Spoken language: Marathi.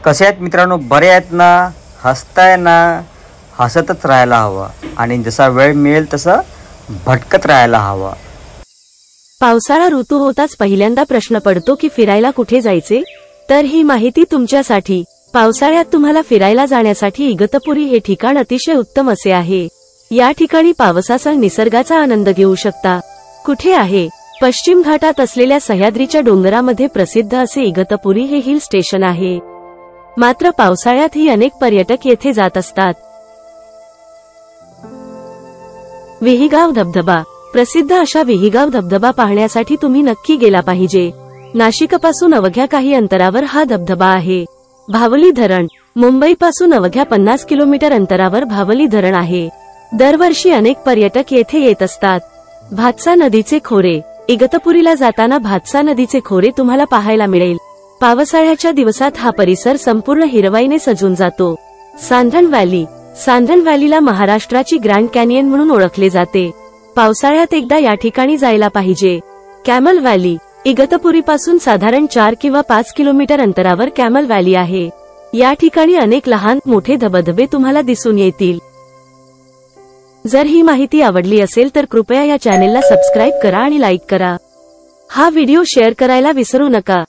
कसे आहेत मित्रांनो, बरे आहेत ना? हसताय ना? हसतच राहायला हवं आणि जसा वेळ मिळेल तसं भटकत राहायला हवं. पावसाळा ऋतू होताच पहिल्यांदा प्रश्न पडतो की फिरायला कुठे जायचे. तर ही माहिती तुमच्यासाठी. पावसाळ्यात तुम्हाला फिरायला जाण्यासाठी इगतपुरी हे ठिकाण अतिशय उत्तम असे आहे. या ठिकाणी पावसासह निसर्गाचा आनंद घेऊ शकता. कुठे आहे? पश्चिम घाटात असलेल्या सह्याद्रीच्या डोंगरामध्ये प्रसिद्ध असे इगतपुरी हे हिल स्टेशन आहे. मात्र पावसाळ्यातही अनेक पर्यटक येथे जात असतात. विहिगाव धबधबा. प्रसिद्ध अशा विहिगाव धबधबा पाहण्यासाठी तुम्ही नक्की गेला पाहिजे. नाशिकपासून अवघ्या काही अंतरावर हा धबधबा आहे. भावली धरण. मुंबईपासून अवघ्या 50 किलोमीटर अंतरावर भावली धरण आहे. दरवर्षी अनेक पर्यटक येथे येत असतात. भातसा नदीचे खोरे. इगतपुरीला जाताना भातसा नदीचे खोरे तुम्हाला पाहायला मिळेल. पावसाळ्याच्या दिवसात हा परिसर संपूर्ण हिरवाईने सजून जातो. सांधण व्हॅली. सांधण व्हॅलीला महाराष्ट्राची ग्रँड कॅनियन म्हणून ओळखले जाते. पावसाळ्यात एकदा या ठिकाणी जायला पाहिजे. Camel valley. इगतपुरीपासून साधारण 4 किंवा 5 किलोमीटर अंतरावर कॅमल व्हॅली आहे. या ठिकाणी अनेक लहान मोठे धबधबे तुम्हाला दिसून येतील. जर ही माहिती आवडली असेल तर कृपया या चॅनेलला सबस्क्राईब करा आणि लाईक करा. हा व्हिडिओ शेअर करायला विसरू नका.